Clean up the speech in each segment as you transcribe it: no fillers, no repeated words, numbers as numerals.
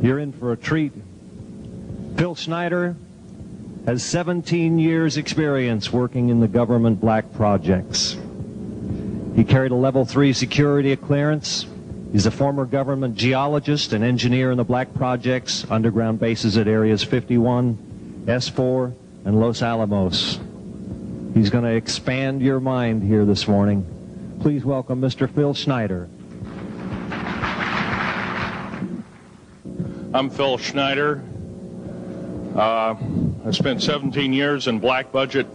You're in for a treat. Phila Schneidera has 17 years experience working in the government black projects. He carried a level 3 security clearance. He's a former government geologist and engineer in the black projects, underground bases at areas 51, S4, and Los Alamos. He's going to expand your mind here this morning. Please welcome Mr. Phila Schneidera. I'm Phila Schneidera. I spent 17 years in black budget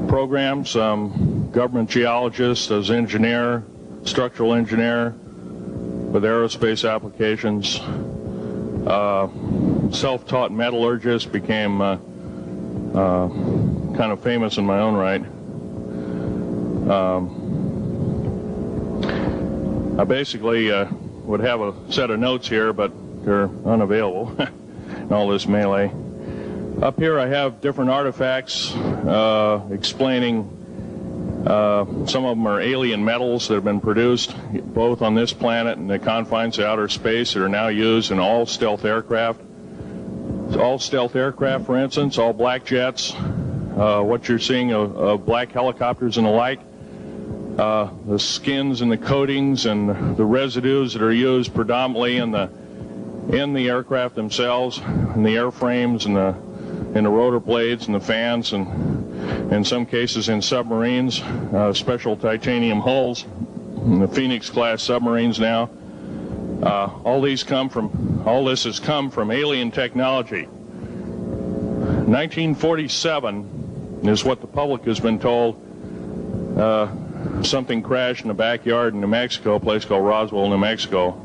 programs, government geologist, as engineer, structural engineer with aerospace applications, self-taught metallurgist, became kind of famous in my own right. I basically would have a set of notes here, but they're unavailable in all this melee. Up here I have different artifacts explaining some of them are alien metals that have been produced both on this planet and the confines of outer space that are now used in all stealth aircraft. All stealth aircraft, for instance, all black jets, what you're seeing of black helicopters and the like, the skins and the coatings and the residues that are used predominantly in the aircraft themselves, in the airframes and the rotor blades and the fans, and in some cases in submarines, special titanium hulls in the Phoenix class submarines now. All this has come from alien technology. 1947 is what the public has been told. Something crashed in the backyard in New Mexico, a place called Roswell, New Mexico.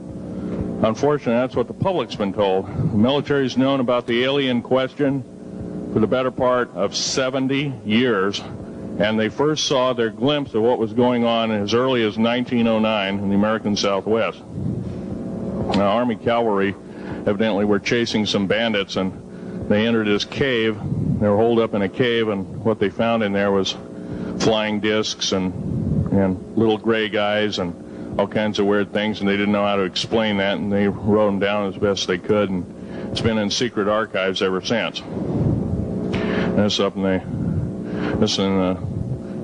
Unfortunately, that's what the public's been told. The military's known about the alien question for the better part of 70 years, and they first saw their glimpse of what was going on as early as 1909 in the American Southwest. Now, Army cavalry evidently were chasing some bandits, and they entered this cave. They were holed up in a cave, and what they found in there was flying discs and little gray guys and all kinds of weird things, and they didn't know how to explain that, and they wrote them down as best they could, and it's been in secret archives ever since. And it's up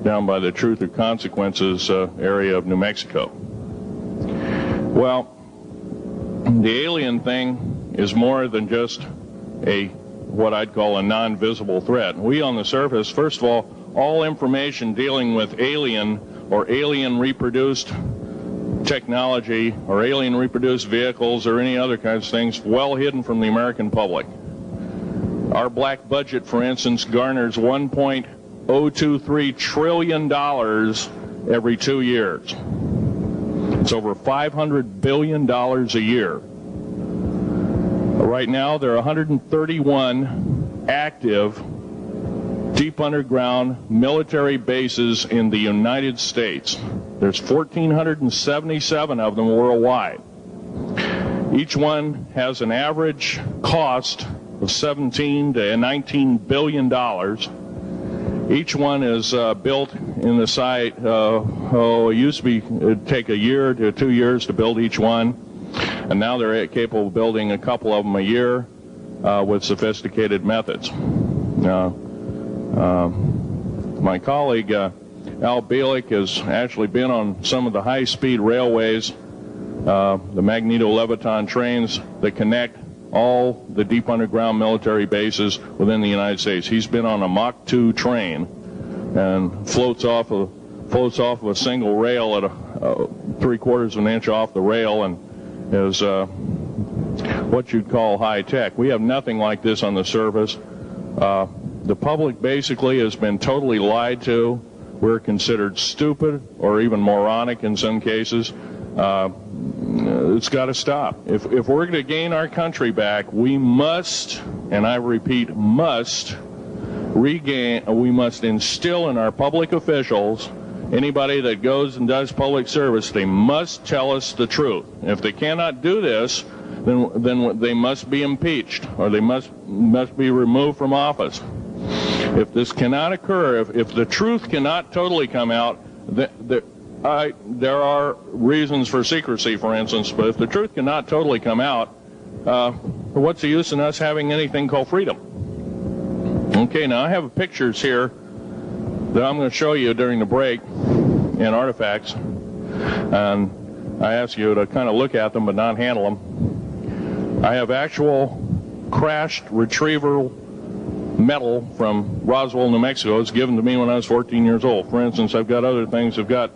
down by the Truth or Consequences area of New Mexico. Well, the alien thing is more than just what I'd call a non-visible threat. We on the surface, first of all information dealing with alien or alien reproduced technology or alien reproduced vehicles or any other kinds of things well hidden from the American public. Our black budget, for instance, garners $1.023 trillion every 2 years. It's over $500 billion a year. Right now, there are 131 active deep underground military bases in the United States. There's 1,477 of them worldwide. Each one has an average cost of $17 to $19 billion. Each one is built in the site. It used to be it'd take a year to 2 years to build each one, and now they're capable of building a couple of them a year with sophisticated methods. My colleague Al Bielek has actually been on some of the high-speed railways, the magneto-leviton trains that connect all the deep underground military bases within the United States. He's been on a Mach 2 train and floats off of a single rail at 3/4 of an inch off the rail, and is what you'd call high-tech. We have nothing like this on the surface. The public basically has been totally lied to. We're considered stupid or even moronic in some cases. It's got to stop. If we're going to gain our country back, we must, and I repeat, must instill in our public officials, anybody that goes and does public service, they must tell us the truth. If they cannot do this, then they must be impeached, or they must be removed from office. If this cannot occur, if the truth cannot totally come out, there are reasons for secrecy, for instance, but if the truth cannot totally come out, what's the use in us having anything called freedom? Okay, now I have pictures here that I'm going to show you during the break in artifacts, and I ask you to kind of look at them but not handle them. I have actual crashed retrieval metal from Roswell, New Mexico. It's given to me when I was 14 years old. For instance, I've got other things. I've got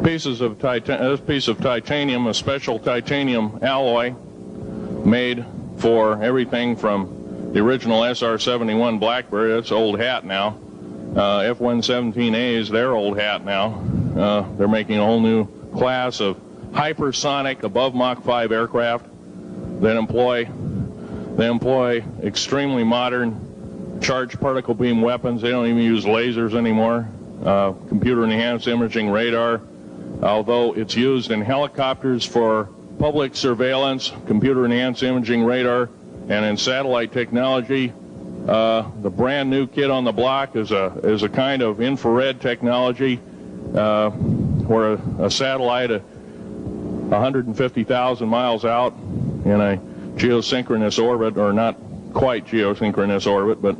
pieces of this piece of titanium, a special titanium alloy made for everything from the original SR-71 Blackberry. That's old hat now. F-117A is their old hat now. They're making a whole new class of hypersonic above Mach 5 aircraft that employ extremely modern charged particle beam weapons. They don't even use lasers anymore. Computer-enhanced imaging radar, although it's used in helicopters for public surveillance, computer-enhanced imaging radar, and in satellite technology. The brand new kid on the block is a kind of infrared technology where a satellite 150,000 miles out in a geosynchronous orbit, or not quite geosynchronous orbit, but